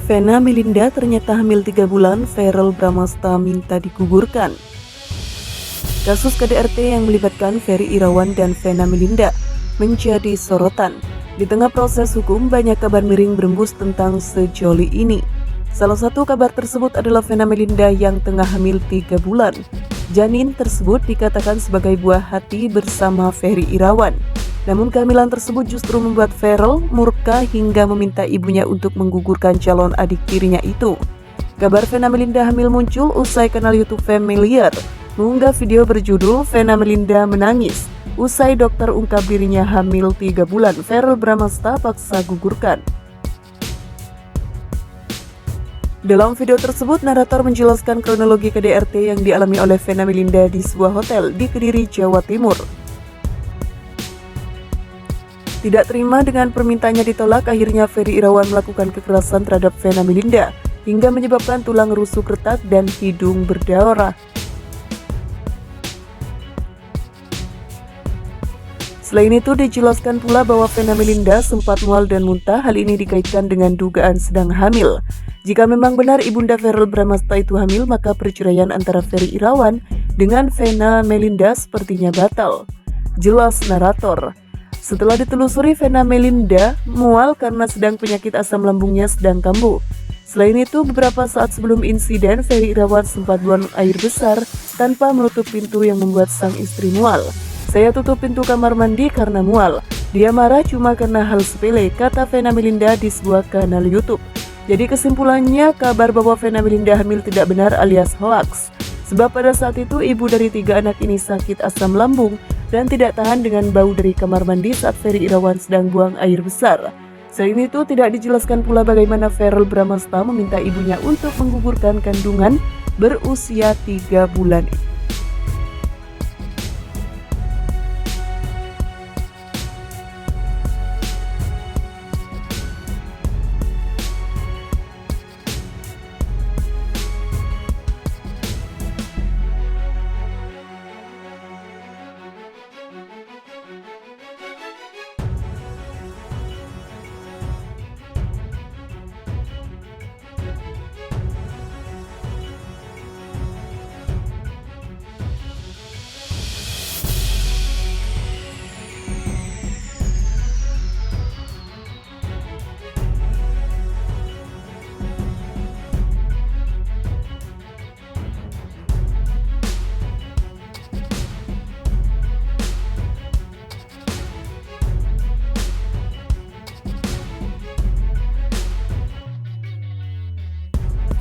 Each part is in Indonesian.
Vena Melinda ternyata hamil 3 bulan, Verrell Bramasta minta digugurkan. Kasus KDRT yang melibatkan Ferry Irawan dan Vena Melinda menjadi sorotan. Di tengah proses hukum, banyak kabar miring berembus tentang sejoli ini. Salah satu kabar tersebut adalah Vena Melinda yang tengah hamil 3 bulan. Janin tersebut dikatakan sebagai buah hati bersama Ferry Irawan. Namun kehamilan tersebut justru membuat Verrell murka hingga meminta ibunya untuk menggugurkan calon adik tirinya itu. Kabar Vena Melinda hamil muncul usai kanal YouTube Familiar mengunggah video berjudul Vena Melinda menangis usai dokter ungkap dirinya hamil 3 bulan. Verrell Bramasta paksa gugurkan. Dalam video tersebut, narator menjelaskan kronologi KDRT yang dialami oleh Vena Melinda di sebuah hotel di Kediri, Jawa Timur. Tidak terima dengan permintaannya ditolak, akhirnya Ferry Irawan melakukan kekerasan terhadap Vena Melinda hingga menyebabkan tulang rusuk retak dan hidung berdarah. Selain itu, dijelaskan pula bahwa Vena Melinda sempat mual dan muntah. Hal ini dikaitkan dengan dugaan sedang hamil. Jika memang benar ibunda Verrell Bramasta itu hamil, maka perceraian antara Ferry Irawan dengan Vena Melinda sepertinya batal. Jelas narator. Setelah ditelusuri, Vena Melinda mual karena sedang penyakit asam lambungnya sedang kambuh. Selain itu, beberapa saat sebelum insiden, Ferry Irawan sempat buang air besar tanpa menutup pintu yang membuat sang istri mual. "Saya tutup pintu kamar mandi karena mual. Dia marah cuma karena hal sepele," kata Vena Melinda di sebuah kanal YouTube. Jadi kesimpulannya, kabar bahwa Vena Melinda hamil tidak benar alias hoaks. Sebab pada saat itu ibu dari 3 anak ini sakit asam lambung dan tidak tahan dengan bau dari kamar mandi saat Ferry Irawan sedang buang air besar. Selain itu, tidak dijelaskan pula bagaimana Verrell Bramasta meminta ibunya untuk menggugurkan kandungan berusia 3 bulan.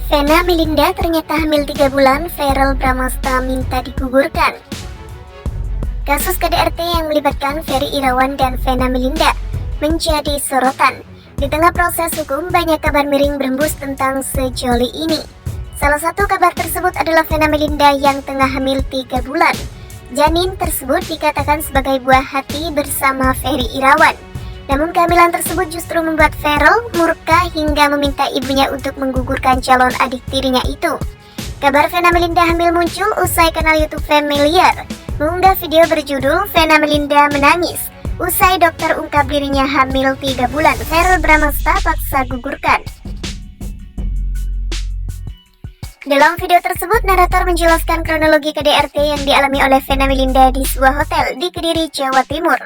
Vena Melinda ternyata hamil 3 bulan, Verrell Bramasta minta digugurkan. Kasus KDRT yang melibatkan Ferry Irawan dan Vena Melinda menjadi sorotan. Di tengah proses hukum, banyak kabar miring berembus tentang sejoli ini. Salah satu kabar tersebut adalah Vena Melinda yang tengah hamil 3 bulan. Janin tersebut dikatakan sebagai buah hati bersama Ferry Irawan. Namun kehamilan tersebut justru membuat Verrell murka hingga meminta ibunya untuk menggugurkan calon adik tirinya itu. Kabar Vena Melinda hamil muncul usai kanal YouTube Familiar mengunggah video berjudul Vena Melinda menangis usai dokter ungkap dirinya hamil 3 bulan. Verrell Bramasta paksa gugurkan. Dalam video tersebut, narator menjelaskan kronologi KDRT yang dialami oleh Vena Melinda di sebuah hotel di Kediri, Jawa Timur.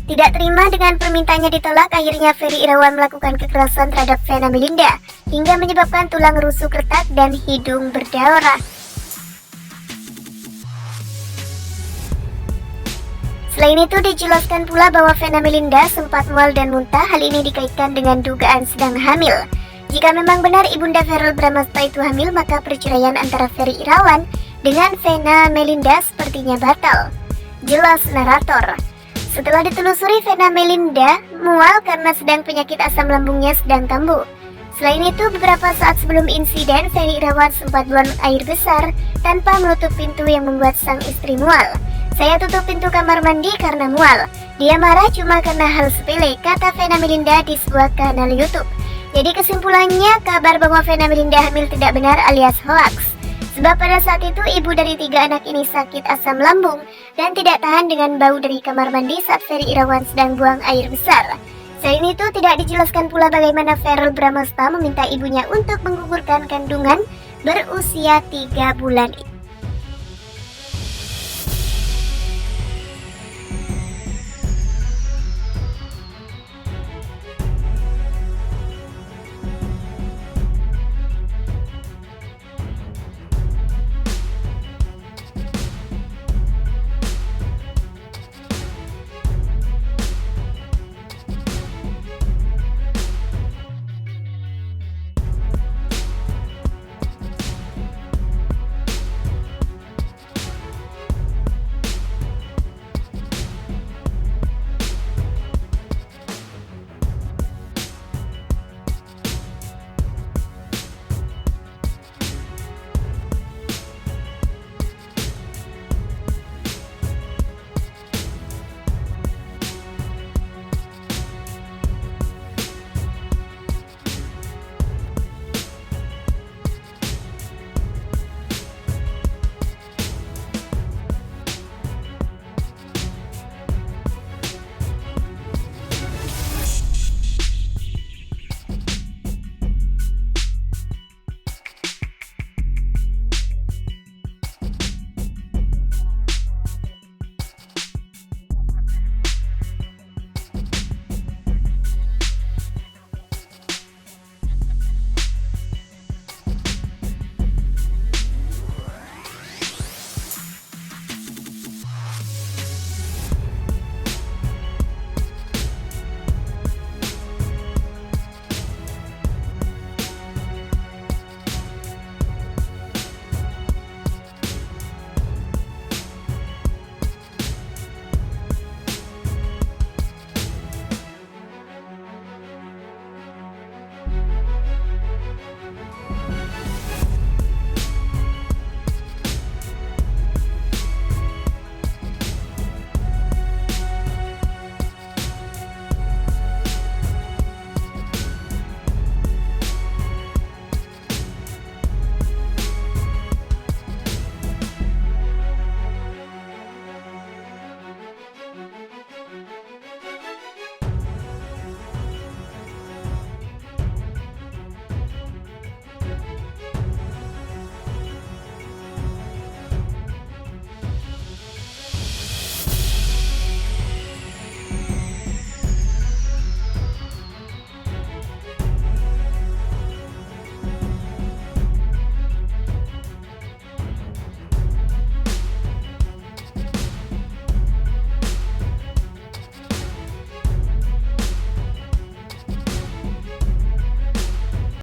Tidak terima dengan permintaannya ditolak, akhirnya Ferry Irawan melakukan kekerasan terhadap Vena Melinda hingga menyebabkan tulang rusuk retak dan hidung berdarah. Selain itu, dijelaskan pula bahwa Vena Melinda sempat mual dan muntah. Hal ini dikaitkan dengan dugaan sedang hamil. Jika memang benar ibunda Verrell Bramasta itu hamil, maka perceraian antara Ferry Irawan dengan Vena Melinda sepertinya batal. Jelas narator. Setelah ditelusuri, Vena Melinda mual karena sedang penyakit asam lambungnya sedang kambuh. Selain itu, beberapa saat sebelum insiden, Ferry Irawan sempat buang air besar tanpa menutup pintu yang membuat sang istri mual. "Saya tutup pintu kamar mandi karena mual. Dia marah cuma karena hal sepele," kata Vena Melinda di sebuah kanal YouTube. Jadi kesimpulannya, kabar bahwa Vena Melinda hamil tidak benar alias hoaks. Sebab pada saat itu ibu dari 3 anak ini sakit asam lambung dan tidak tahan dengan bau dari kamar mandi saat Ferry Irawan sedang buang air besar. Selain itu, tidak dijelaskan pula bagaimana Verrel Bramasta meminta ibunya untuk menggugurkan kandungan berusia 3 bulan